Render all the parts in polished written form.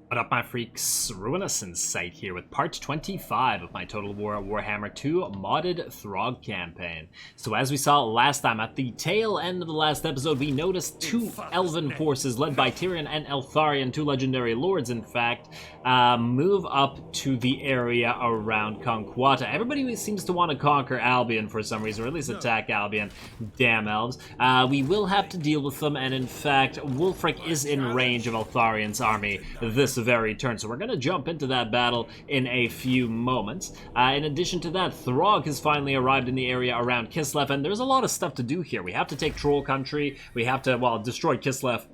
What up, my freaks? RuinousInsight here with part 25 of my Total Warhammer 2 modded Throgg campaign. So as we saw last time, at the tail end of the last episode, we noticed two elven forces led by Tyrion and Eltharion, two legendary lords in fact, move up to the area around Conquata. Everybody seems to want to conquer Albion for some reason, or at least attack Albion. Damn elves. We will have to deal with them, and in fact, Wulfric is in range of Eltharion's army this very turn, so we're going to jump into that battle in a few moments. In addition to that, Throgg has finally arrived in the area around Kislev, and there's a lot of stuff to do here. We have to take Troll Country, we have to, well, destroy Kislev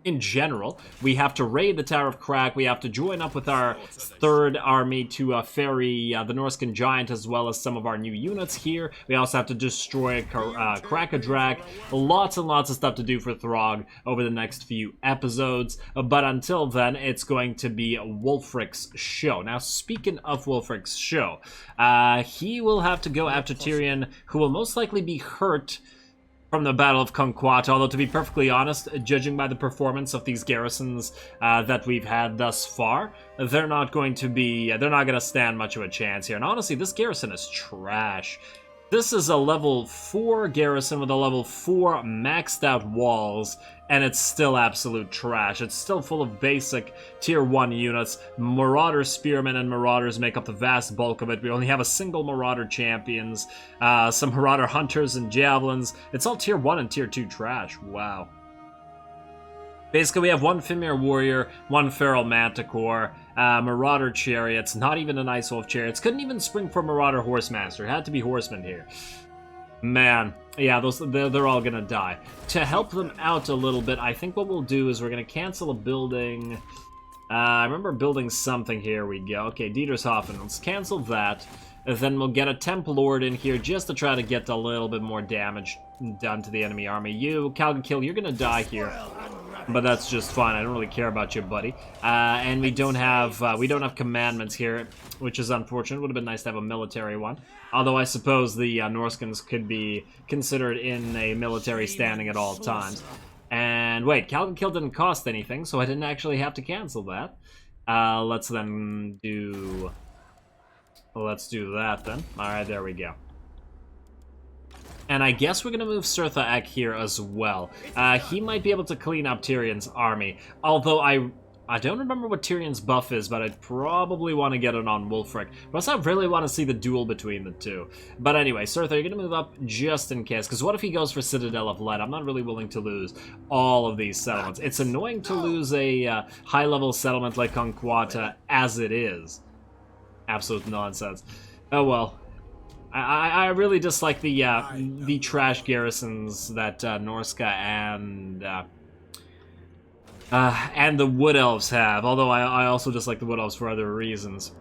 in general. We have to raid the Tower of Crag, we have to join up with our third army to ferry the Norscan Giant, as well as some of our new units here. We also have to destroy Krakadrak. Lots and lots of stuff to do for Throgg over the next few episodes, but until then, it's going to be Wulfric's show. Now, speaking of Wulfric's show, he will have to go after Tyrion, who will most likely be hurt from the Battle of Conquata, although to be perfectly honest, judging by the performance of these garrisons that we've had thus far, they're not going to stand much of a chance here. And honestly, this garrison is trash. This is a level 4 garrison with a level 4 maxed out walls, and it's still absolute trash. It's still full of basic tier 1 units. Marauder Spearmen and Marauders make up the vast bulk of it. We only have a single Marauder Champions, some Marauder Hunters and Javelins. It's all tier 1 and tier 2 trash. Wow. Basically, we have one Fimir Warrior, one Feral Manticore, Marauder Chariots, not even an Ice Wolf Chariots. Couldn't even spring for Marauder Horsemaster. It had to be Horsemen here. Man, yeah, they're all gonna die. To help them out a little bit, I think what we'll do is we're gonna cancel a building. I remember building something. Here we go. Okay, Dietershofen. Let's cancel that. And then we'll get a Temp Lord in here just to try to get a little bit more damage done to the enemy army. You, Calgakill, you're gonna die here. But that's just fine. I don't really care about you, buddy. And we don't have commandments here, which is unfortunate. Would have been nice to have a military one. Although I suppose the Norscans could be considered in a military standing at all times. And wait, Calgakill didn't cost anything, so I didn't actually have to cancel that. Let's do that then. All right, there we go. And I guess we're going to move Surtha Ek here as well. He might be able to clean up Tyrion's army. Although I don't remember what Tyrion's buff is, but I'd probably want to get it on Wulfric. Plus, I really want to see the duel between the two. But anyway, Surtha, you're going to move up just in case. Because what if he goes for Citadel of Light? I'm not really willing to lose all of these settlements. It's annoying to lose a high-level settlement like Conquata as it is. Absolute nonsense. Oh well. I really dislike the trash garrisons that Norsca and the Wood Elves have. Although I also dislike the Wood Elves for other reasons.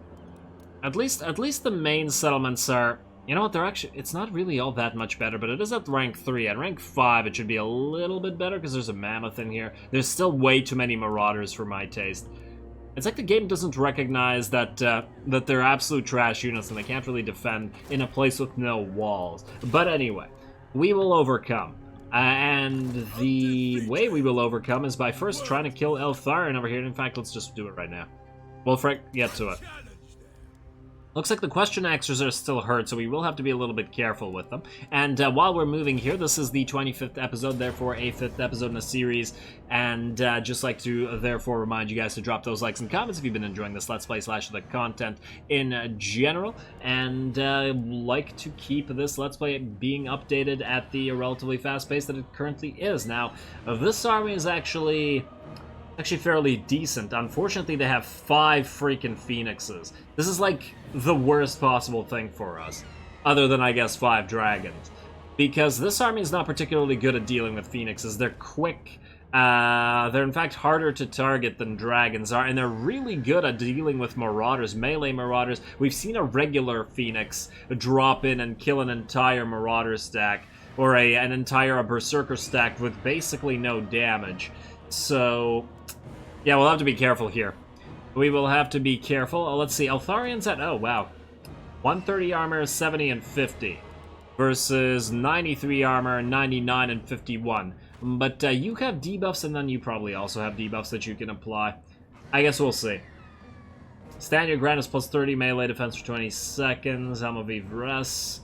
At least the main settlements are, you know what? They're actually, it's not really all that much better, but it is at rank 3. At rank 5, it should be a little bit better because there's a Mammoth in here. There's still way too many Marauders for my taste. It's like the game doesn't recognize that they're absolute trash units and they can't really defend in a place with no walls. But anyway, we will overcome. And the way we will overcome is by first trying to kill Eltharion over here. In fact, let's just do it right now. Wulfric, get to it. Looks like the question answers are still hurt, so we will have to be a little bit careful with them. And while we're moving here, this is the 25th episode, therefore a 5th episode in a series. And just like to therefore remind you guys to drop those likes and comments if you've been enjoying this Let's Play / the content in general. And like to keep this Let's Play being updated at the relatively fast pace that it currently is. Now, this army is actually fairly decent. Unfortunately, they have 5 freaking Phoenixes. This is like the worst possible thing for us, other than, I guess, 5 dragons. Because this army is not particularly good at dealing with Phoenixes. They're quick. They're in fact harder to target than dragons are, and they're really good at dealing with Marauders, melee Marauders. We've seen a regular Phoenix drop in and kill an entire Marauder stack, or an entire Berserker stack with basically no damage. So yeah, we'll have to be careful here. We will have to be careful. Let's see, Eltharion's at, oh wow, 130 armor, 70 and 50, versus 93 armor, 99 and 51. But you have debuffs, and then you probably also have debuffs that you can apply. I guess we'll see. Stand your ground is plus 30 melee defense for 20 seconds. Alma Vivres.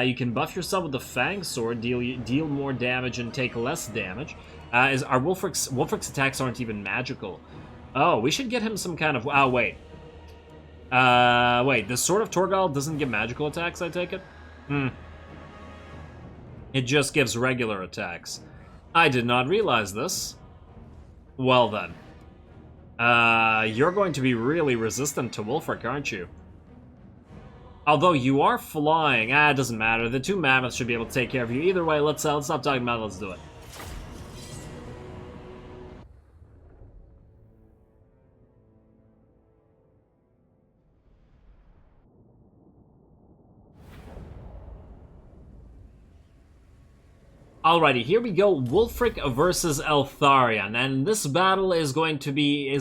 You can buff yourself with the Fang Sword, deal more damage and take less damage. Our Wulfric's attacks aren't even magical. Oh, we should get him some kind of... Oh, wait. Wait, the Sword of Torgal doesn't give magical attacks, I take it? It just gives regular attacks. I did not realize this. Well then. You're going to be really resistant to Wulfric, aren't you? Although you are flying, it doesn't matter. The two mammoths should be able to take care of you. Either way, let's stop talking about it. Let's do it. Alrighty, here we go. Wulfric versus Eltharion, and this battle is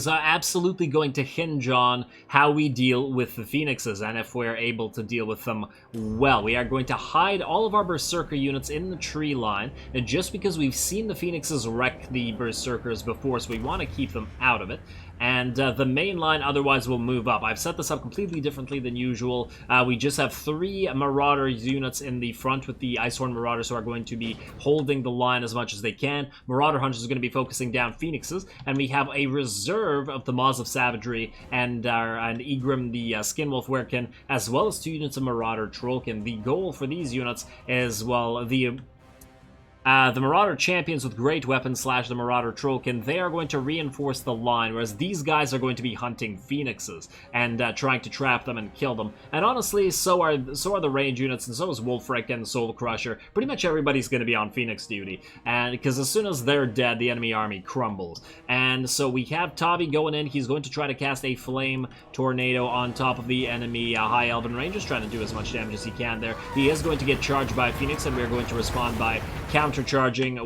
absolutely going to hinge on how we deal with the Phoenixes, and if we're able to deal with them well. We are going to hide all of our Berserker units in the tree line, and just because we've seen the Phoenixes wreck the Berserkers before, so we want to keep them out of it. And the main line otherwise will move up. I've set this up completely differently than usual. We just have 3 Marauder units in the front with the Icehorn Marauders who are going to be holding the line as much as they can. Marauder Hunters are going to be focusing down Phoenixes, and we have a reserve of the Maws of Savagery and Egrim the Skinwolf Werekin, as well as 2 units of Marauder Trollkin. The goal for these units is, well, the Marauder Champions with Great Weapons / the Marauder Trollkin, they are going to reinforce the line, whereas these guys are going to be hunting Phoenixes and trying to trap them and kill them. And honestly, so are the range units, and so is Wulfric and Soul Crusher. Pretty much everybody's going to be on Phoenix duty, and because as soon as they're dead, the enemy army crumbles. And so we have Tavi going in. He's going to try to cast a Flame Tornado on top of the enemy High Elven Rangers, trying to do as much damage as he can there. He is going to get charged by Phoenix, and we're going to respond by countercharging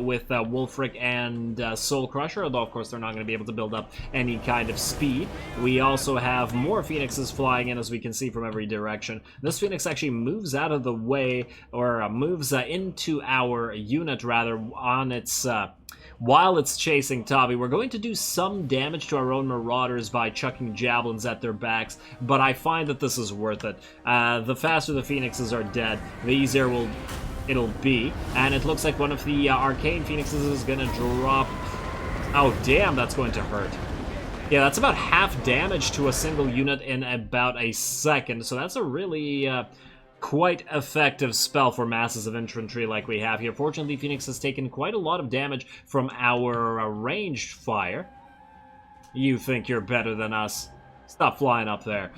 with Wulfric and Soul Crusher, although of course they're not going to be able to build up any kind of speed. We also have more Phoenixes flying in, as we can see from every direction. This Phoenix actually moves out of the way, or moves into our unit rather, on its while it's chasing Tavi. We're going to do some damage to our own Marauders by chucking javelins at their backs, but I find that this is worth it. The faster the Phoenixes are dead, the easier it'll be, and it looks like one of the Arcane Phoenixes is gonna drop. Oh damn, that's going to hurt. Yeah, that's about half damage to a single unit in about a second, so that's a really quite effective spell for masses of infantry like we have here. Fortunately, Phoenix has taken quite a lot of damage from our ranged fire. You think you're better than us? Stop flying up there.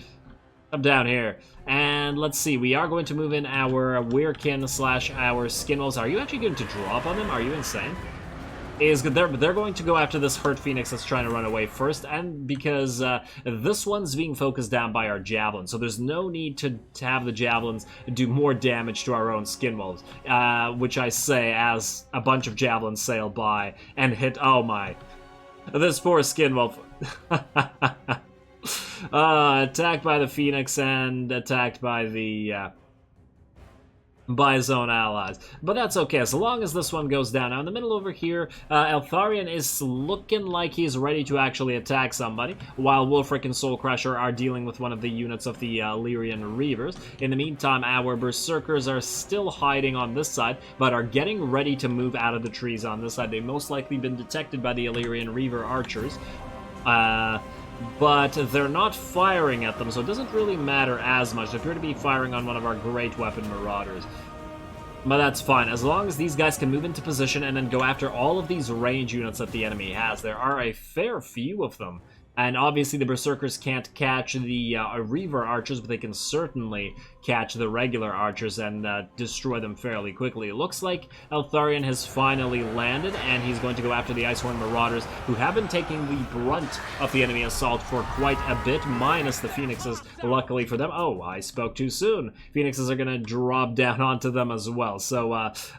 Up down here. And let's see, we are going to move in our Werekin / our Skinwolves. Are you actually going to drop on them? Are you insane? They're going to go after this hurt Phoenix that's trying to run away first, and because this one's being focused down by our Javelins, so there's no need to have the Javelins do more damage to our own Skinwolves, which I say as a bunch of Javelins sail by and hit, oh my, this poor Skinwolf. Attacked by the Phoenix and attacked by the by his own allies. But that's okay, as long as this one goes down. Now in the middle over here, Eltharion is looking like he's ready to actually attack somebody, while Wulfric and Soul Crusher are dealing with one of the units of the Eltharion Reavers. In the meantime, our Berserkers are still hiding on this side, but are getting ready to move out of the trees on this side. They've most likely been detected by the Eltharion Reaver archers. But they're not firing at them, so it doesn't really matter as much. They appear to be firing on one of our Great Weapon Marauders. But that's fine, as long as these guys can move into position and then go after all of these range units that the enemy has. There are a fair few of them. And obviously the Berserkers can't catch the Reaver archers, but they can certainly catch the regular archers and destroy them fairly quickly. It looks like Eltharion has finally landed, and he's going to go after the Icehorn Marauders, who have been taking the brunt of the enemy assault for quite a bit, minus the Phoenixes, luckily for them. Oh, I spoke too soon. Phoenixes are going to drop down onto them as well. So,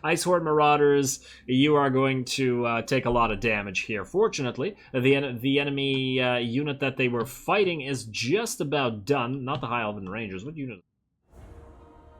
Icehorn Marauders, you are going to take a lot of damage here. Fortunately, the enemy unit that they were fighting is just about done. Not the High Elven Rangers. What unit?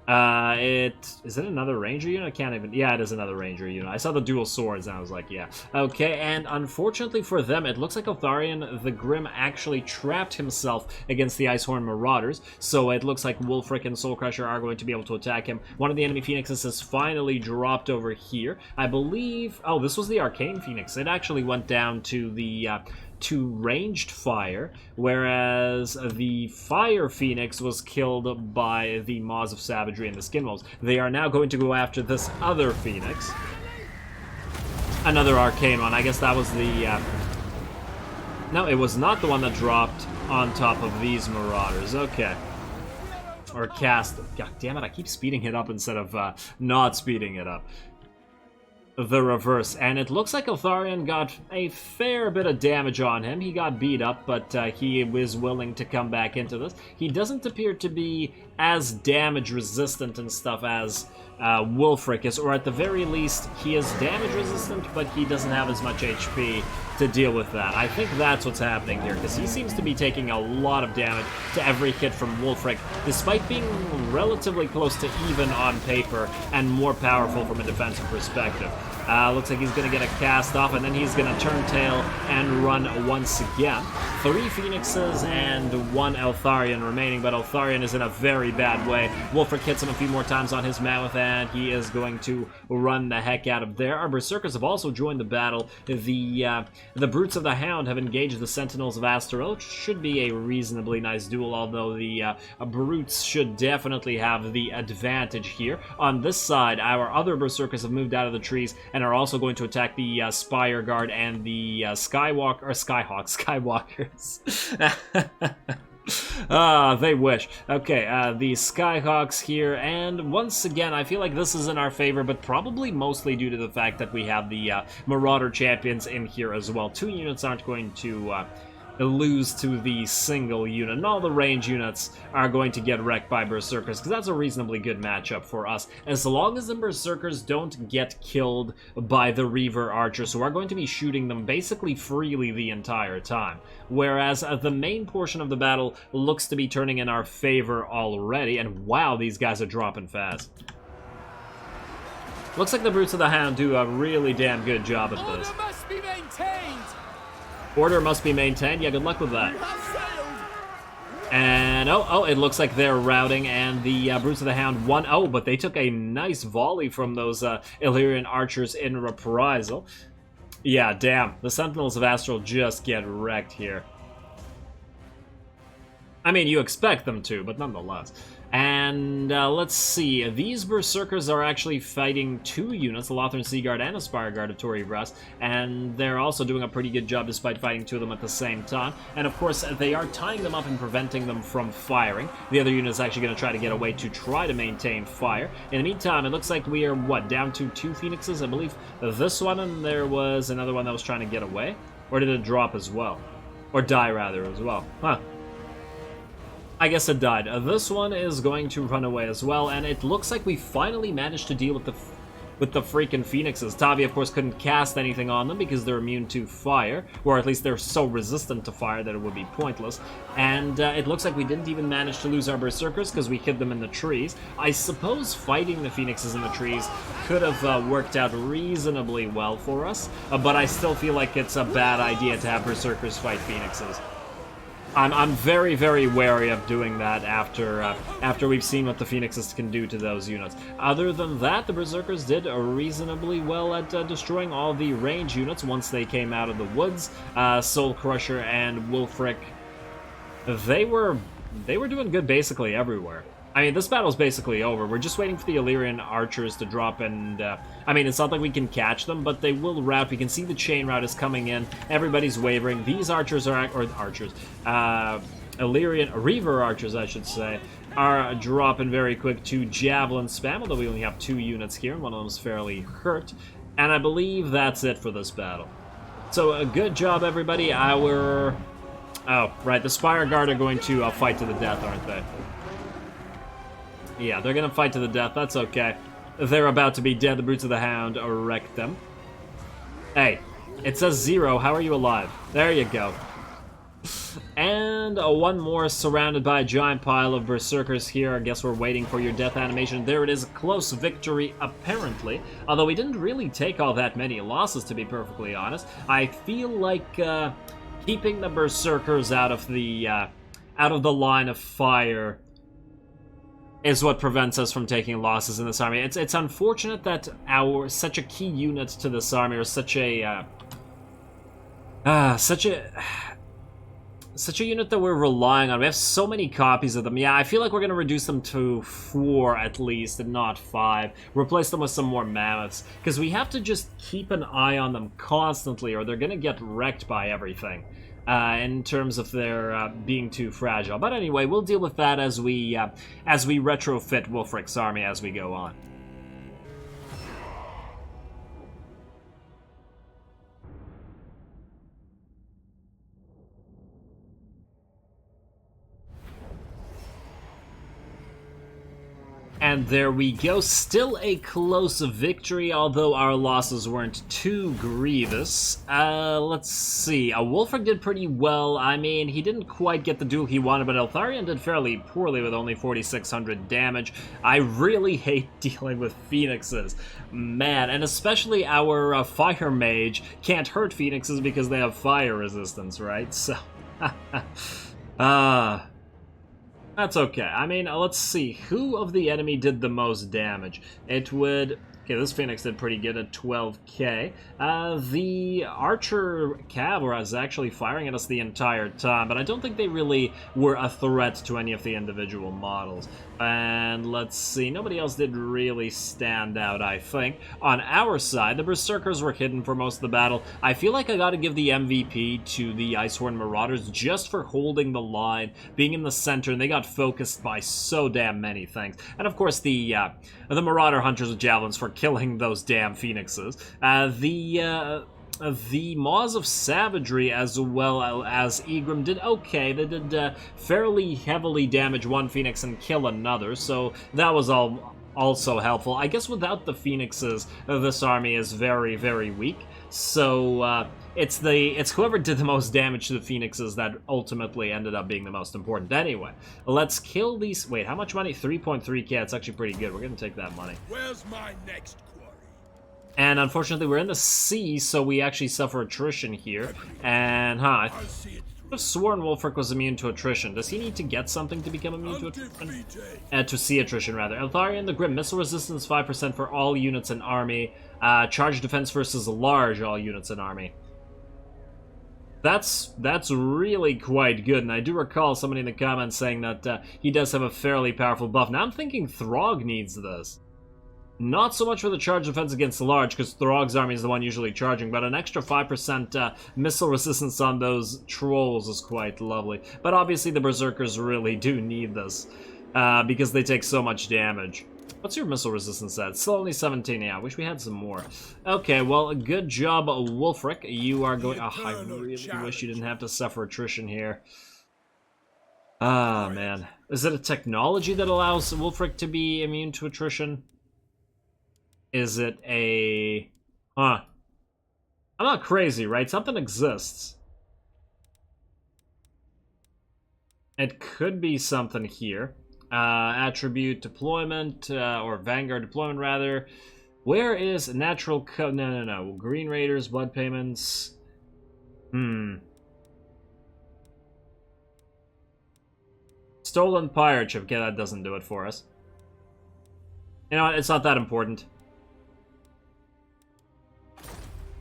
Is it another ranger unit? I can't even... Yeah, it is another ranger unit. I saw the dual swords and I was like, yeah. Okay, and unfortunately for them, it looks like Eltharion the Grim actually trapped himself against the Icehorn Marauders, so it looks like Wolfric and Soulcrusher are going to be able to attack him. One of the enemy phoenixes has finally dropped over here. I believe... Oh, this was the Arcane Phoenix. It actually went down to the... to ranged fire, whereas the Fire Phoenix was killed by the Maws of Savagery and the Skinwolves. They are now going to go after this other Phoenix. Another Arcane one. I guess that was the... No, it was not the one that dropped on top of these Marauders. Okay. Or cast... God damn it, I keep speeding it up instead of not speeding it up. The reverse, and it looks like Eltharion got a fair bit of damage on him. He got beat up, but he was willing to come back into this. He doesn't appear to be as damage resistant and stuff as Wolfric is, or at the very least, he is damage resistant, but he doesn't have as much HP to deal with that. I think that's what's happening here, because he seems to be taking a lot of damage to every hit from Wolfric, despite being relatively close to even on paper and more powerful from a defensive perspective. Looks like he's going to get a cast off, and then he's going to turn tail and run once again. 3 Phoenixes and 1 Eltharion remaining, but Eltharion is in a very bad way. Wolfric hits him a few more times on his mammoth, and he is going to run the heck out of there. Our Berserkers have also joined the battle. The Brutes of the Hound have engaged the Sentinels of Astaroth, which should be a reasonably nice duel, although the Brutes should definitely have the advantage here. On this side, our other Berserkers have moved out of the trees and are also going to attack the Spire Guard and the Skywalkers. They wish. Okay, the Skyhawks here, and once again, I feel like this is in our favor, but probably mostly due to the fact that we have the Marauder Champions in here as well. 2 units aren't going to lose to the single unit, and all the range units are going to get wrecked by Berserkers, because that's a reasonably good matchup for us, as long as the Berserkers don't get killed by the Reaver Archers, who are going to be shooting them basically freely the entire time. Whereas the main portion of the battle looks to be turning in our favor already, and wow, these guys are dropping fast. Looks like the Brutes of the Hound do a really damn good job at this. Order must be maintained! Order must be maintained. Yeah, good luck with that. And, oh, it looks like they're routing, and the Brutes of the Hound won. Oh, but they took a nice volley from those Eltharion archers in reprisal. Yeah, damn. The Sentinels of Astral just get wrecked here. I mean, you expect them to, but nonetheless. And let's see, these Berserkers are actually fighting 2 units, the Lothran Sea Guard and a Spire Guard of Tory Breast, and they're also doing a pretty good job despite fighting 2 of them at the same time. And of course, they are tying them up and preventing them from firing. The other unit is actually going to try to get away to try to maintain fire. In the meantime, it looks like we are, what, down to 2 Phoenixes? I believe this one, and there was another one that was trying to get away? Or did it drop as well? Or die, rather, as well. Huh. I guess it died. This one is going to run away as well, and it looks like we finally managed to deal with the freaking Phoenixes. Tavi, of course, couldn't cast anything on them because they're immune to fire, or at least they're so resistant to fire that it would be pointless. And it looks like we didn't even manage to lose our Berserkers because we hid them in the trees. I suppose fighting the Phoenixes in the trees could have worked out reasonably well for us, but I still feel like it's a bad idea to have Berserkers fight Phoenixes. I'm very, very wary of doing that after we've seen what the Phoenixes can do to those units. Other than that, the Berserkers did reasonably well at destroying all the range units once they came out of the woods. Soul Crusher and Wolfric, they were doing good basically everywhere. I mean, this battle's basically over. We're just waiting for the Eltharion archers to drop, and I mean, it's not like we can catch them, but they will rout. We can see the chain route is coming in. Everybody's wavering. These archers are, or archers, Eltharion, Reaver archers, I should say, are dropping very quick to javelin spam, although we only have 2 units here, and one of them is fairly hurt. And I believe that's it for this battle. So, a good job, everybody. Oh, right, the Spire Guard are going to fight to the death, aren't they? Yeah, they're gonna fight to the death, that's okay. They're about to be dead, the Brutes of the Hound wrecked them. Hey, it says 0, how are you alive? There you go. And And one more surrounded by a giant pile of berserkers here. I guess we're waiting for your death animation. There it is, a close victory, apparently. Although we didn't really take all that many losses, to be perfectly honest. I feel like keeping the berserkers out of the line of fire is what prevents us from taking losses in this army. It's unfortunate that such a key unit to this army, or such a unit that we're relying on. We have so many copies of them. Yeah, I feel like we're going to reduce them to 4 at least, and not 5. Replace them with some more mammoths, because we have to just keep an eye on them constantly, or they're going to get wrecked by everything. In terms of their being too fragile. But anyway, we'll deal with that as we retrofit Wulfric's army as we go on. And there we go, still a close victory, although our losses weren't too grievous. Let's see, Wulfric did pretty well. I mean, he didn't quite get the duel he wanted, but Eltharion did fairly poorly with only 4,600 damage. I really hate dealing with phoenixes, man, and especially our fire mage can't hurt phoenixes because they have fire resistance, right? So, that's okay. I mean, let's see. Who of the enemy did the most damage? It would... Okay, this Phoenix did pretty good at 12k. The Archer Cav was actually firing at us the entire time, but I don't think they really were a threat to any of the individual models. And let's see, nobody else did really stand out, I think. On our side, the Berserkers were hidden for most of the battle. I feel like I gotta give the MVP to the Icehorn Marauders just for holding the line, being in the center, and they got focused by so damn many things. And of course, the Marauder Hunters with Javelins for killing those damn Phoenixes. The Maws of Savagery, as well as Egrim, did okay. They did fairly heavily damage one Phoenix and kill another, so that was also helpful. I guess without the Phoenixes, this army is very, very weak. So it's whoever did the most damage to the Phoenixes that ultimately ended up being the most important. Anyway, let's kill these... Wait, how much money? 3.3k. It's actually pretty good. We're gonna take that money. Where's my next quarry? And unfortunately, we're in the sea, so we actually suffer attrition here. And, I could have sworn Wulfric was immune to attrition. Does he need to get something to become immune to attrition? To sea attrition, rather. Eltharion the Grim, missile resistance 5% for all units in army. Charge defense versus large, all units in army. That's really quite good, and I do recall somebody in the comments saying that he does have a fairly powerful buff. Now I'm thinking Throgg needs this. Not so much for the charge defense against the large, because Throgg's army is the one usually charging, but an extra 5% missile resistance on those trolls is quite lovely. But obviously the Berserkers really do need this, because they take so much damage. What's your missile resistance at? Still only 17, yeah, I wish we had some more. Okay, well, good job, Wulfric. You are going... Oh, I really wish you didn't have to suffer attrition here. Ah, man. Is it a technology that allows Wulfric to be immune to attrition? Is it a... Huh. I'm not crazy, right? Something exists. It could be something here. Attribute deployment, or Vanguard deployment, rather. Where is natural no. Green Raiders, blood payments. Stolen pirate ship. Okay, that doesn't do it for us. You know what? It's not that important.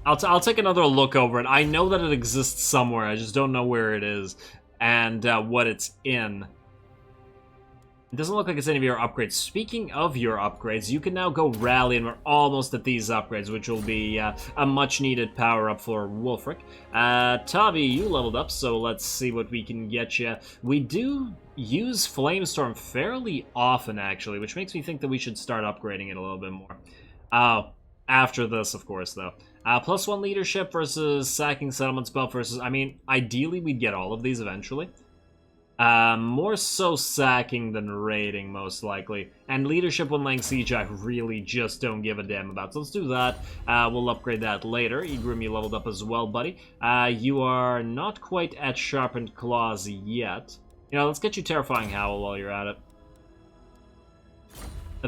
I'll take another look over it. I know that it exists somewhere. I just don't know where it is and what it's in. It doesn't look like it's any of your upgrades. Speaking of your upgrades, you can now go rally, and we're almost at these upgrades, which will be a much-needed power-up for Wulfric. Tavi, you leveled up, so let's see what we can get you. We do use Flamestorm fairly often, actually, which makes me think that we should start upgrading it a little bit more. After this, of course, though. +1 leadership versus sacking settlements buff versus... I mean, ideally, we'd get all of these eventually. More so sacking than raiding, most likely. And leadership when laying siege, I really just don't give a damn about. So let's do that. We'll upgrade that later. Egrim, you leveled up as well, buddy. You are not quite at Sharpened Claws yet. You know, let's get you Terrifying Howl while you're at it.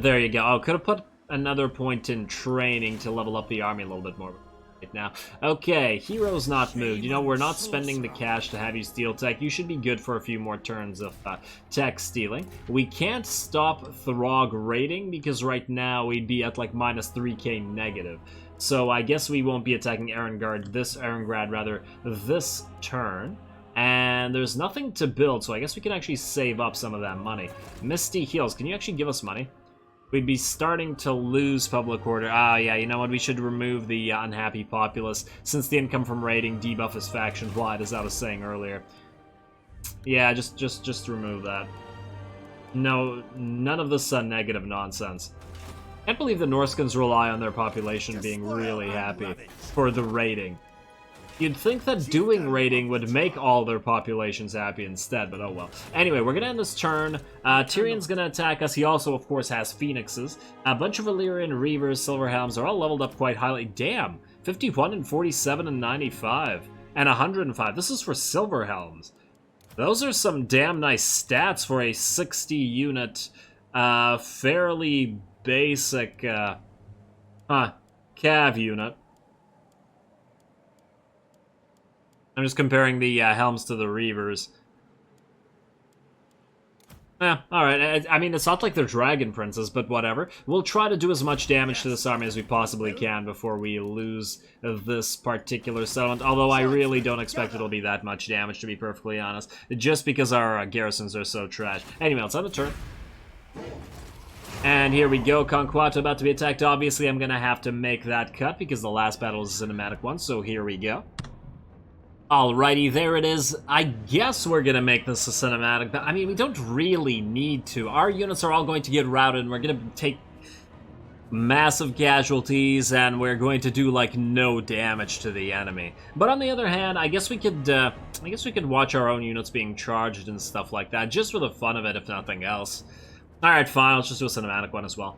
There you go. Oh, could have put another point in training to level up the army a little bit more. Right now. Okay, heroes not moved. You know, we're not spending the cash to have you steal tech. You should be good for a few more turns of tech stealing. We can't stop Throgg raiding because right now we'd be at like minus 3k negative. So I guess we won't be attacking Erengrad this turn. And there's nothing to build, so I guess we can actually save up some of that money. Misty Heals, can you actually give us money? We'd be starting to lose public order. Ah, yeah, you know what? We should remove the unhappy populace, since the income from raiding debuff is faction-wide, as I was saying earlier. Yeah, just remove that. No, none of this negative nonsense. Can't believe the Norscans rely on their population being really happy for the raiding. You'd think that doing raiding would make all their populations happy instead, but oh well. Anyway, we're gonna end this turn. Tyrion's gonna attack us. He also, of course, has Phoenixes. A bunch of Eltharion, Reavers, Silverhelms are all leveled up quite highly. Damn! 51 and 47 and 95. And 105. This is for Silverhelms. Those are some damn nice stats for a 60-unit, fairly basic, cav unit. I'm just comparing the helms to the Reavers. Alright. I mean, it's not like they're Dragon Princes, but whatever. We'll try to do as much damage to this army as we possibly can before we lose this particular settlement. Although I really don't expect it'll be that much damage, to be perfectly honest. Just because our garrisons are so trash. Anyway, let's end the turn. And here we go, Conquata about to be attacked. Obviously, I'm going to have to make that cut because the last battle was a cinematic one, so here we go. Alrighty, there it is. I guess we're gonna make this a cinematic, but I mean, we don't really need to. Our units are all going to get routed, and we're gonna take massive casualties, and we're going to do like no damage to the enemy. But on the other hand, I guess we could watch our own units being charged and stuff like that, just for the fun of it, if nothing else. Alright, fine, let's just do a cinematic one as well.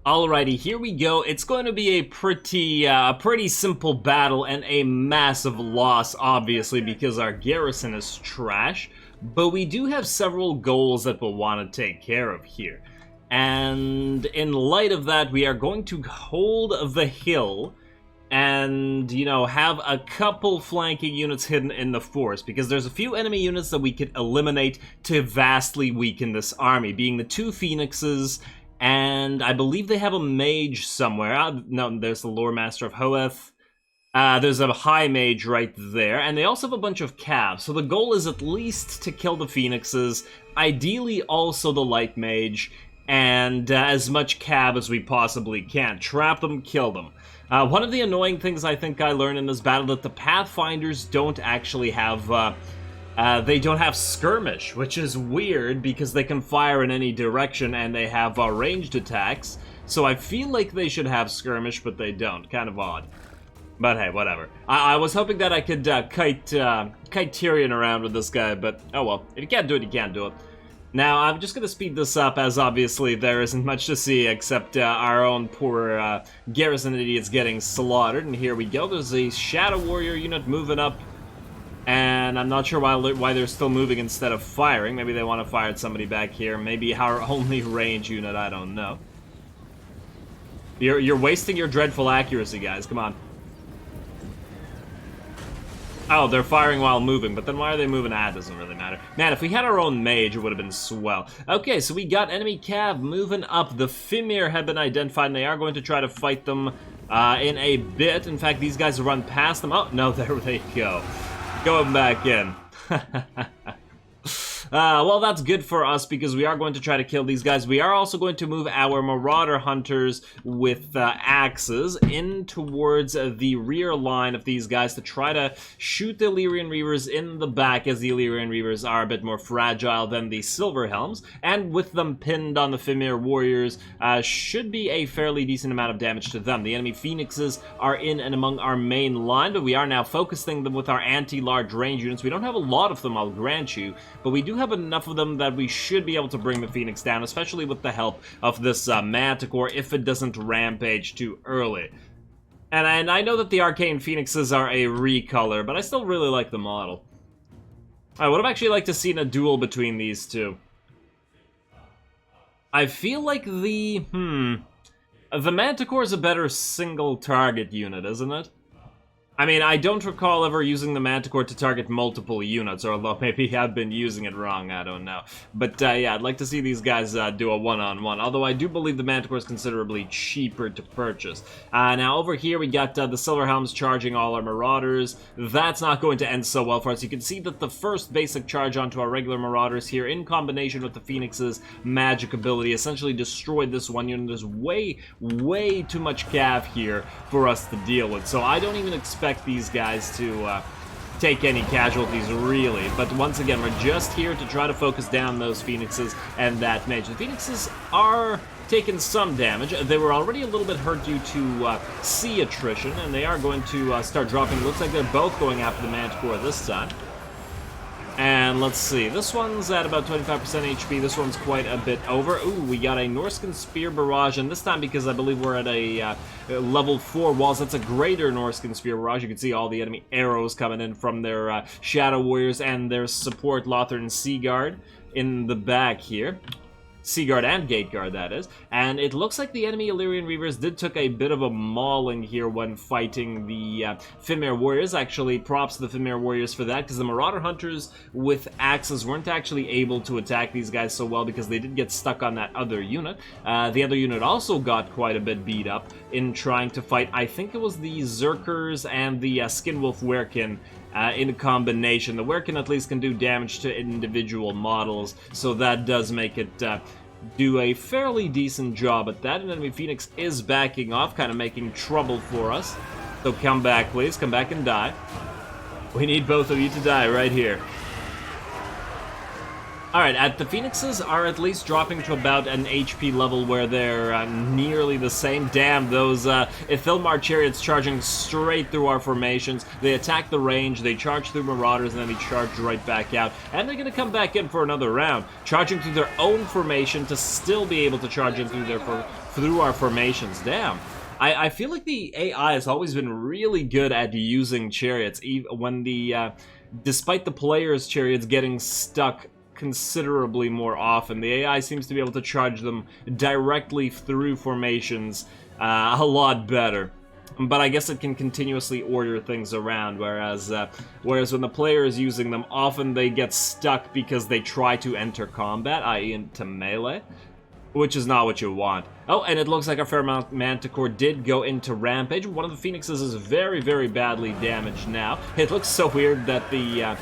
Alrighty, here we go. It's going to be a pretty simple battle and a massive loss, obviously, because our garrison is trash. But we do have several goals that we'll want to take care of here. And in light of that, we are going to hold the hill and, you know, have a couple flanking units hidden in the forest, because there's a few enemy units that we could eliminate to vastly weaken this army, being the 2 Phoenixes. And I believe they have a mage somewhere. No, there's the Lore Master of Hoeth. There's a high mage right there. And they also have a bunch of cavs. So the goal is at least to kill the Phoenixes. Ideally also the light mage. And as much cav as we possibly can. Trap them, kill them. One of the annoying things I think I learned in this battle that the Pathfinders don't actually have... they don't have skirmish, which is weird because they can fire in any direction and they have ranged attacks. So I feel like they should have skirmish, but they don't. Kind of odd. But hey, whatever. I was hoping that I could kite Tyrion around with this guy, but oh well. If you can't do it, you can't do it. Now, I'm just going to speed this up, as obviously there isn't much to see except our own poor garrison idiots getting slaughtered. And here we go. There's a Shadow Warrior unit moving up. And I'm not sure why they're still moving instead of firing. Maybe they want to fire at somebody back here. Maybe our only range unit, I don't know. You're wasting your dreadful accuracy, guys. Come on. Oh, they're firing while moving, but then why are they moving? Ah, it doesn't really matter. Man, if we had our own mage, it would have been swell. Okay, so we got enemy cav moving up. The Fimir have been identified, and they are going to try to fight them in a bit. In fact, these guys run past them. Oh, no, there they go. Going back in. Well, that's good for us because we are going to try to kill these guys. We are also going to move our Marauder Hunters with axes in towards the rear line of these guys to try to shoot the Eltharion Reavers in the back, as the Eltharion Reavers are a bit more fragile than the Silver Helms, and with them pinned on the Fimir Warriors, should be a fairly decent amount of damage to them. The enemy Phoenixes are in and among our main line, but we are now focusing them with our anti-large range units. We don't have a lot of them, I'll grant you, but we do have enough of them that we should be able to bring the Phoenix down, especially with the help of this Manticore, if it doesn't rampage too early. And I know that the Arcane Phoenixes are a recolor, but I still really like the model. I would have actually liked to see a duel between these two. I feel like the Manticore is a better single target unit, isn't it? I mean, I don't recall ever using the Manticore to target multiple units, or although maybe I've been using it wrong, I don't know. But yeah, I'd like to see these guys do a one-on-one, although I do believe the Manticore is considerably cheaper to purchase. Now over here we got the Silver Helms charging all our Marauders. That's not going to end so well for us. You can see that the first basic charge onto our regular Marauders here, in combination with the Phoenix's magic ability, essentially destroyed this one unit. There's way too much cav here for us to deal with, so I don't even expect these guys to take any casualties, really. But once again, we're just here to try to focus down those Phoenixes and that mage. The Phoenixes are taking some damage. They were already a little bit hurt due to sea attrition, and they are going to start dropping. It looks like they're both going after the Manticore this time. And let's see, this one's at about 25% HP, this one's quite a bit over. Ooh, we got a Norscan Spear Barrage, and this time, because I believe we're at a level 4 walls, that's a greater Norscan Spear Barrage. You can see all the enemy arrows coming in from their Shadow Warriors and their support Lothern Sea Guard in the back here. Sea Guard and Gate Guard, that is. And it looks like the enemy Eltharion Reavers did took a bit of a mauling here when fighting the Fimir Warriors. Actually, props to the Fimir Warriors for that, because the Marauder Hunters with axes weren't actually able to attack these guys so well, because they did get stuck on that other unit. The other unit also got quite a bit beat up in trying to fight, I think it was the Zerkers and the Skinwolf Werekin in a combination. The Werekin at least can do damage to individual models, so that does make it do a fairly decent job at that. And enemy Phoenix is backing off, kind of making trouble for us. So come back, please. Come back and die. We need both of you to die right here. Alright, the Phoenixes are at least dropping to about an HP level where they're nearly the same. Damn, those Ithilmar chariots charging straight through our formations. They attack the range, they charge through Marauders, and then they charge right back out. And they're going to come back in for another round, charging through their own formation to still be able to charge in through our formations. Damn. I feel like the AI has always been really good at using chariots, even when despite the players' chariots getting stuck considerably more often. The AI seems to be able to charge them directly through formations a lot better. But I guess it can continuously order things around, whereas when the player is using them, often they get stuck because they try to enter combat, i.e. into melee, which is not what you want. Oh, and it looks like our Fair Manticore did go into Rampage. One of the Phoenixes is very badly damaged now. It looks so weird that the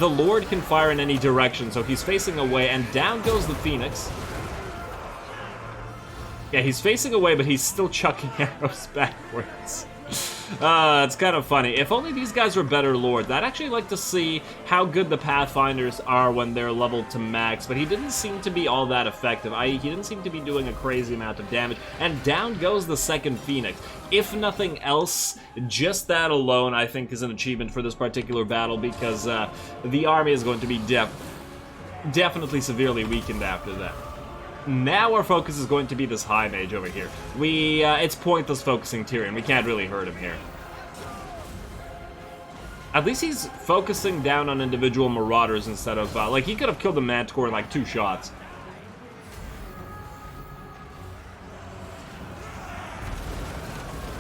Lord can fire in any direction, so he's facing away, and down goes the Phoenix. Yeah, he's facing away, but he's still chucking arrows backwards. It's kind of funny. If only these guys were better Lords. I'd actually like to see how good the Pathfinders are when they're leveled to max, but he didn't seem to be all that effective. He didn't seem to be doing a crazy amount of damage, and down goes the second Phoenix. If nothing else, just that alone, I think, is an achievement for this particular battle, because the army is going to be definitely severely weakened after that. Now our focus is going to be this High Mage over here. It's pointless focusing Tyrion. We can't really hurt him here. At least he's focusing down on individual Marauders instead of, like, he could have killed the Manticore in, like, 2 shots.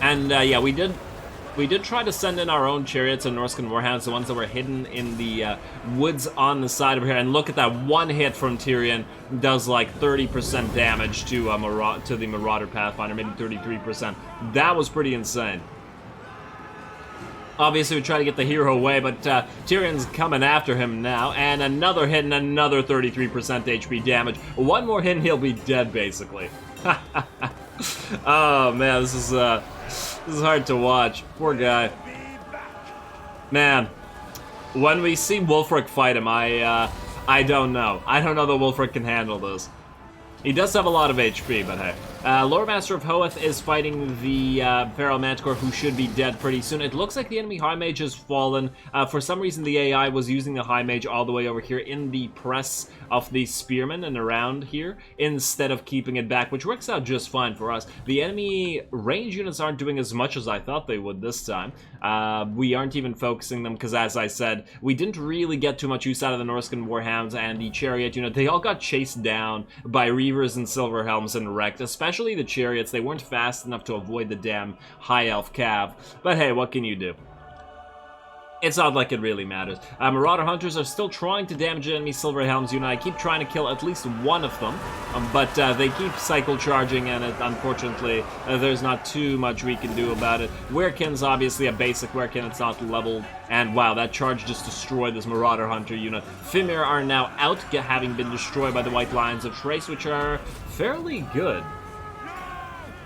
And, yeah, we did try to send in our own chariots and Norscan Warhounds, the ones that were hidden in the woods on the side over here. And look at that, one hit from Tyrion does like 30% damage to the Marauder Pathfinder, maybe 33%. That was pretty insane. Obviously, we try to get the hero away, but Tyrion's coming after him now, and another hit and another 33% HP damage. One more hit and he'll be dead, basically. Oh man, this is hard to watch. Poor guy. Man, when we see Wulfric fight him, I don't know. I don't know that Wulfric can handle this. He does have a lot of HP, but hey. Lord Master of Hoeth is fighting the Feral Manticore, who should be dead pretty soon. It looks like the enemy High Mage has fallen. For some reason, the AI was using the High Mage all the way over here in the press of the Spearman and around here, instead of keeping it back, which works out just fine for us. The enemy range units aren't doing as much as I thought they would this time. We aren't even focusing them, because as I said, we didn't really get too much use out of the Norscan Warhounds and the Chariot unit. They all got chased down by Reavers and Silverhelms and wrecked, especially the Chariots. They weren't fast enough to avoid the damn High Elf Cav. But hey, what can you do? It's not like it really matters. Marauder Hunters are still trying to damage enemy Silverhelms unit. I keep trying to kill at least one of them, but they keep cycle charging, and unfortunately, there's not too much we can do about it. Werekin's obviously a basic Werekin. It's not leveled, and wow, that charge just destroyed this Marauder Hunter unit. Fimir are now out, having been destroyed by the White Lions of Trace, which are fairly good.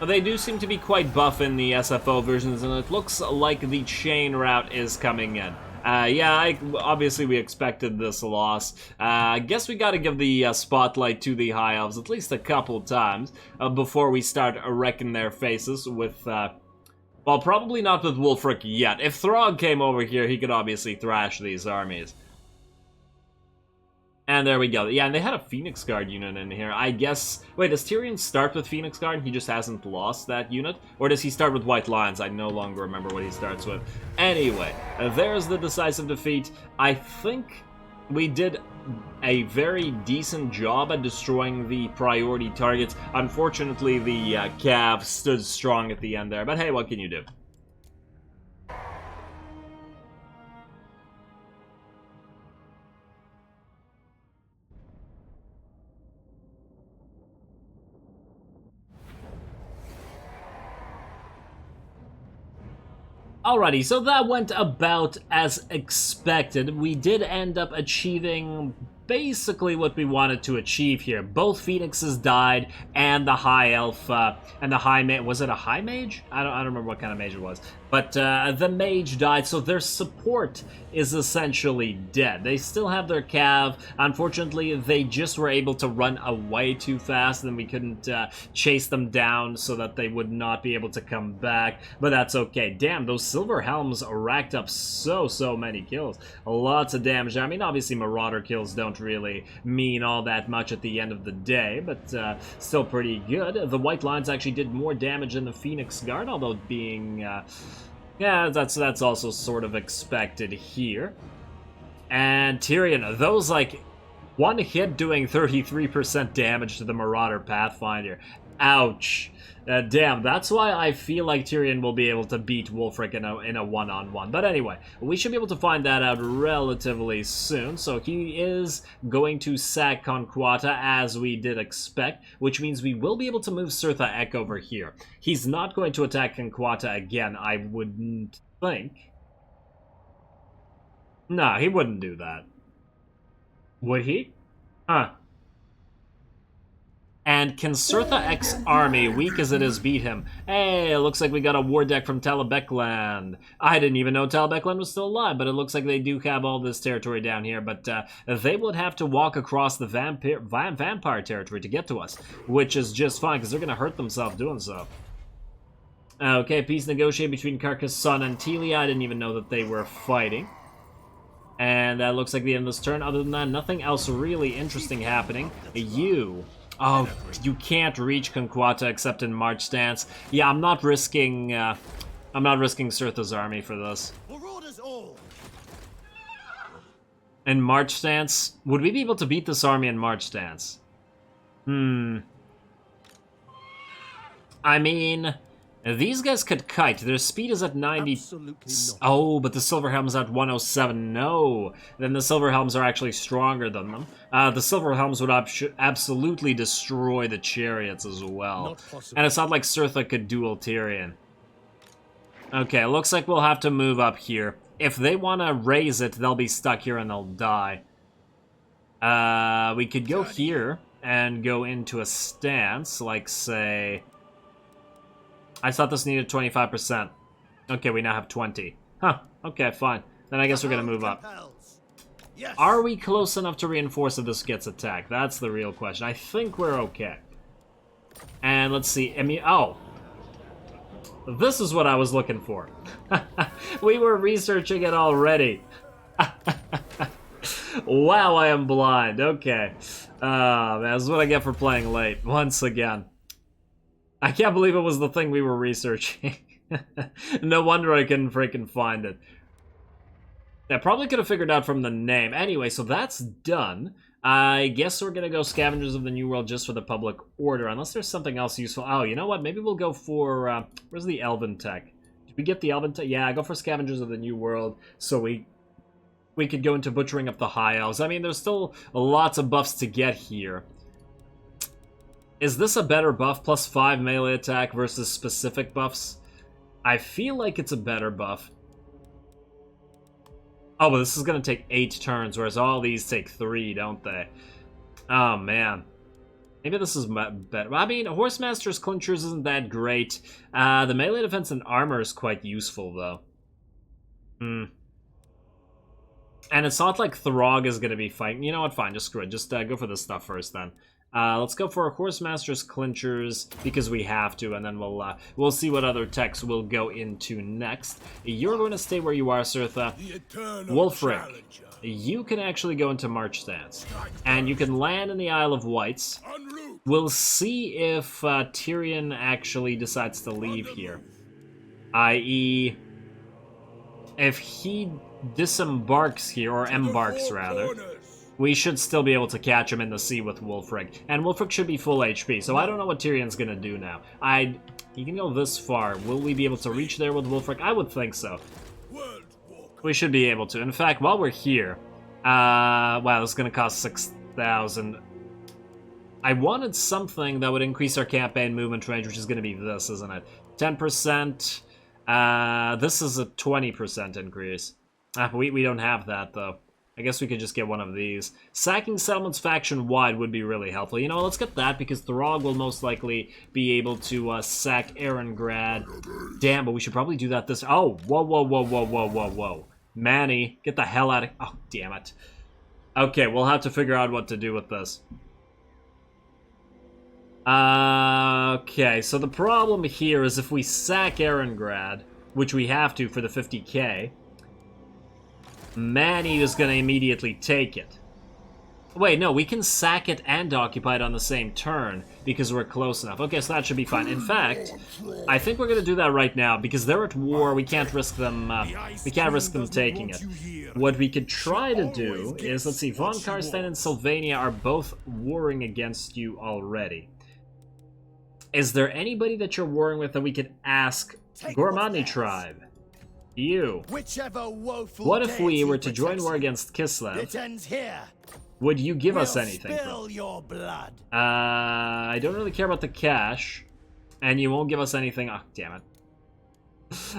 They do seem to be quite buff in the SFO versions, and it looks like the chain route is coming in. Yeah, obviously we expected this loss. I guess we gotta give the spotlight to the High Elves at least a couple times before we start wrecking their faces with, well, probably not with Wulfric yet. If Throgg came over here, he could obviously thrash these armies. And there we go. Yeah, and they had a Phoenix Guard unit in here. I guess... Wait, does Tyrion start with Phoenix Guard and he just hasn't lost that unit? Or does he start with White Lions? I no longer remember what he starts with. Anyway, there's the decisive defeat. I think we did a very decent job at destroying the priority targets. Unfortunately, the Cav stood strong at the end there. But hey, what can you do? Alrighty, so that went about as expected. We did end up achieving basically what we wanted to achieve here. Both Phoenixes died, and the High Elf, and the High Mage, was it a High Mage? I don't remember what kind of mage it was. But the Mage died, so their support is essentially dead. They still have their Cav. Unfortunately, they just were able to run away too fast, and we couldn't chase them down so that they would not be able to come back. But that's okay. Damn, those Silver Helms racked up so many kills. Lots of damage. I mean, obviously Marauder kills don't really mean all that much at the end of the day, but still pretty good. The White Lions actually did more damage than the Phoenix Guard, although being... yeah, that's also sort of expected here. And Tyrion, those like one hit doing 33% damage to the Marauder Pathfinder. Ouch. Damn, that's why I feel like Tyrion will be able to beat Wulfric in a one-on-one. But anyway, we should be able to find that out relatively soon. So he is going to sack Conquata, as we did expect, which means we will be able to move Sirtha Ek over here. He's not going to attack Conquata again, I wouldn't think. Nah, he wouldn't do that. Would he? Huh. And can Sirtha Ek's army, weak as it is, beat him? Hey, it looks like we got a war deck from Talabecland. I didn't even know Talabecland was still alive, but it looks like they do have all this territory down here. But they would have to walk across the vampire territory to get to us, which is just fine, because they're going to hurt themselves doing so. Okay, peace negotiated between Carcassonne and Telia. I didn't even know that they were fighting. And that looks like the end of this turn. Other than that, nothing else really interesting happening. Oh, you can't reach Conquata except in March Stance. Yeah, I'm not risking Sirtha's army for this. In March Stance? Would we be able to beat this army in March Stance? I mean, these guys could kite. Their speed is at 90. Oh, but the Silverhelm's at 107. No. Then the Silverhelms are actually stronger than them. The Silverhelms would absolutely destroy the Chariots as well. And it's not like Sirtha could duel Tyrion. Okay, looks like we'll have to move up here. If they want to raise it, they'll be stuck here and they'll die. We could go here and go into a stance, like, say... I thought this needed 25%. Okay, we now have 20. Huh, okay, fine. Then I guess we're gonna move up. Yes. Are we close enough to reinforce if this gets attacked? That's the real question. I think we're okay. And let's see, I mean, oh. This is what I was looking for. We were researching it already. Wow, I am blind. Okay. Man, this is what I get for playing late, once again. I can't believe it was the thing we were researching. No wonder I couldn't freaking find it. I probably could have figured out from the name. Anyway, so that's done. I guess we're gonna go Scavengers of the New World just for the public order, unless there's something else useful. Oh, you know what? Maybe we'll go for, where's the Elven Tech? Did we get the Elven Tech? Yeah, go for Scavengers of the New World, so we could go into Butchering Up the High Elves. I mean, there's still lots of buffs to get here. Is this a better buff? Plus 5 melee attack versus specific buffs? I feel like it's a better buff. Oh, but this is going to take 8 turns, whereas all these take 3, don't they? Oh, man. Maybe this is better. I mean, Horsemaster's Clinchers isn't that great. The melee defense and armor is quite useful, though. And it's not like Throgg is going to be fighting. You know what? Fine, just screw it. Just go for this stuff first, then. Let's go for Horsemaster's Clinchers, because we have to, and then we'll see what other techs we'll go into next. You're going to stay where you are, Sirtha. Wulfric, you can actually go into March Stance, and you can land in the Isle of Wights. We'll see if Tyrion actually decides to leave here. I.e., if he disembarks here, or embarks, rather. We should still be able to catch him in the sea with Wulfric. And Wulfric should be full HP, so I don't know what Tyrion's gonna do now. He can go this far. Will we be able to reach there with Wulfric? I would think so. We should be able to. In fact, while we're here... wow, this is gonna cost 6,000. I wanted something that would increase our campaign movement range, which is gonna be this, isn't it? 10%. This is a 20% increase. We don't have that, though. I guess we could just get one of these. Sacking settlements faction-wide would be really helpful. You know, let's get that, because Throgg will most likely be able to sack Erengrad. Damn, but we should probably do that this... Oh, whoa, whoa, whoa, whoa, whoa, whoa, whoa. Manny, get the hell out of... Oh, damn it. Okay, we'll have to figure out what to do with this. Okay, so the problem here is if we sack Erengrad, which we have to for the 50k... Manny is going to immediately take it. Wait, no, we can sack it and occupy it on the same turn because we're close enough. Okay, so that should be fine. In fact, I think we're going to do that right now because they're at war. We can't risk them. We can't risk them taking it. What we could try to do is, let's see, Von Karstein and Sylvania are both warring against you already. Is there anybody that you're warring with that we could ask? Gormani tribe. You. What if we were to join war against Kislev? Would you give us anything? Your blood. I don't really care about the cash, and you won't give us anything. Oh, damn it.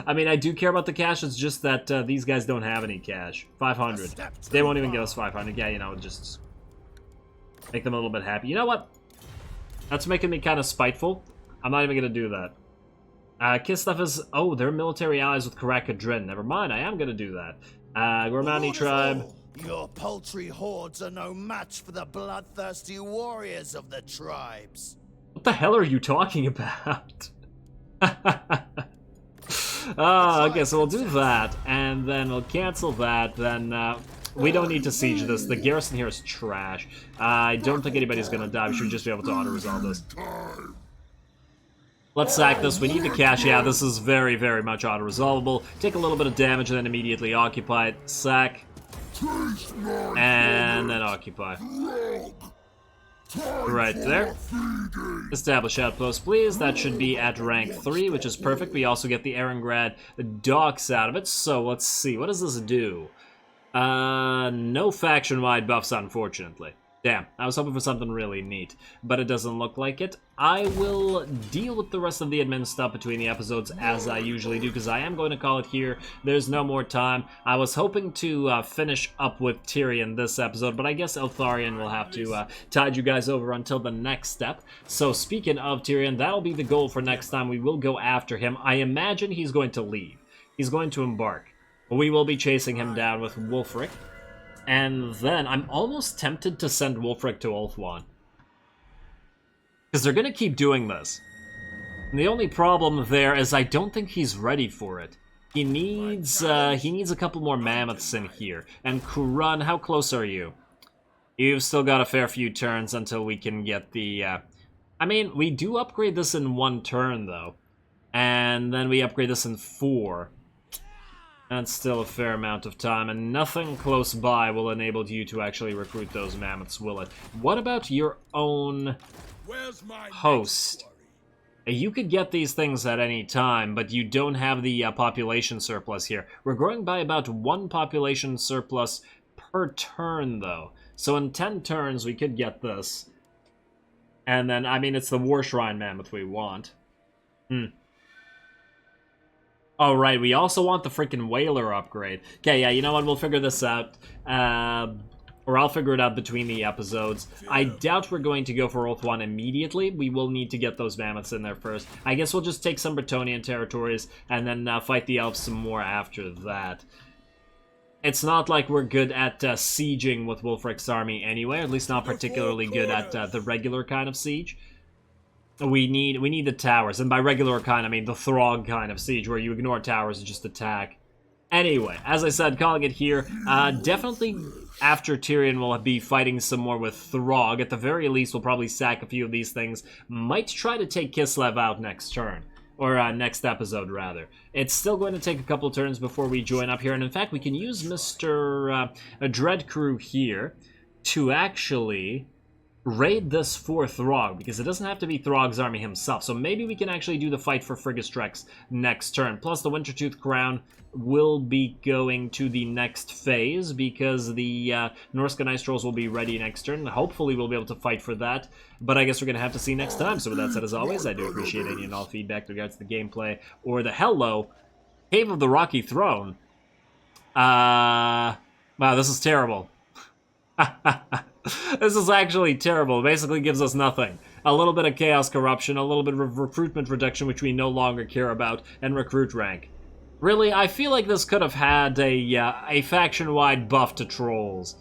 I mean, I do care about the cash. It's just that these guys don't have any cash. 500. They won't even give us 500. Yeah, you know, just make them a little bit happy. You know what? That's making me kind of spiteful. I'm not even going to do that. Kislev is... Oh, they're military allies with Karakadrin. Never mind, I am going to do that. Gormani tribe. Your paltry hordes are no match for the bloodthirsty warriors of the tribes. What the hell are you talking about? Okay, so we'll do that, and then we'll cancel that, then we don't need to siege this. The garrison here is trash. I don't think anybody's going to die. We should just be able to auto-resolve this. Let's sack this. We need the cash. Yeah, this is very, very much auto-resolvable. Take a little bit of damage and then immediately occupy it. Sack. And then occupy. Right there. Establish outpost, please. That should be at rank 3, which is perfect. We also get the Erengrad docks out of it. So let's see. What does this do? No faction-wide buffs, unfortunately. Damn, I was hoping for something really neat, but it doesn't look like it. I will deal with the rest of the admin stuff between the episodes as I usually do, because I am going to call it here. There's no more time. I was hoping to finish up with Tyrion this episode, but I guess Eltharion will have to tide you guys over until the next step. So speaking of Tyrion, that'll be the goal for next time. We will go after him. I imagine he's going to leave. He's going to embark. We will be chasing him down with Wulfric. And then, I'm almost tempted to send Wulfric to Ulthuan. Because they're going to keep doing this. And the only problem there is I don't think he's ready for it. He needs a couple more mammoths in here. And Kurun, how close are you? You've still got a fair few turns until we can get the... I mean, we do upgrade this in 1 turn, though. And then we upgrade this in 4. That's still a fair amount of time, and nothing close by will enable you to actually recruit those mammoths, will it? What about your own host? You could get these things at any time, but you don't have the population surplus here. We're growing by about 1 population surplus per turn, though. So in 10 turns, we could get this. And then, I mean, it's the War Shrine Mammoth we want. Oh, right, we also want the freaking Whaler upgrade. Okay, yeah, you know what, we'll figure this out. Or I'll figure it out between the episodes. I doubt we're going to go for Ulthuan immediately. We will need to get those mammoths in there first. I guess we'll just take some Bretonnian territories and then fight the elves some more after that. It's not like we're good at sieging with Wulfric's army anyway, or at least not particularly good at the regular kind of siege. We need the towers, and by regular kind, I mean the Throgg kind of siege, where you ignore towers and just attack. Anyway, as I said, calling it here, definitely after Tyrion we'll be fighting some more with Throgg. At the very least, we'll probably sack a few of these things. Might try to take Kislev out next turn. Or next episode, rather. It's still going to take a couple turns before we join up here, and in fact, we can use Mr. Dreadcrew here to actually raid this for Throgg, because it doesn't have to be Throgg's army himself. So maybe we can actually do the fight for Frigistrex next turn. Plus, the Wintertooth Crown will be going to the next phase, because the Norsca Nice Trolls will be ready next turn. Hopefully, we'll be able to fight for that, but I guess we're going to have to see next time. So with that said, as always, I do appreciate any and all feedback in regards to the gameplay, or the hello, Cave of the Rocky Throne. Wow, this is terrible. This is actually terrible. It basically gives us nothing. A little bit of chaos corruption, a little bit of recruitment reduction, which we no longer care about, and recruit rank. Really, I feel like this could have had a faction-wide buff to trolls.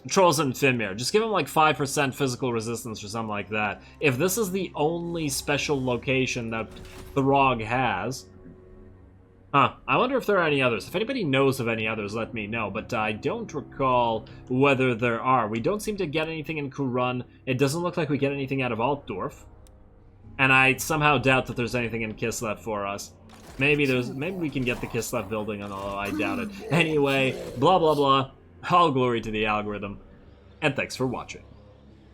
Trolls and Fimir. Just give them like 5% physical resistance or something like that. If this is the only special location that Throgg has... Huh, I wonder if there are any others. If anybody knows of any others, let me know, but I don't recall whether there are. We don't seem to get anything in Kurun. It doesn't look like we get anything out of Altdorf. And I somehow doubt that there's anything in Kislev for us. Maybe we can get the Kislev building, although I doubt it. Anyway, blah blah blah. All glory to the algorithm. And thanks for watching.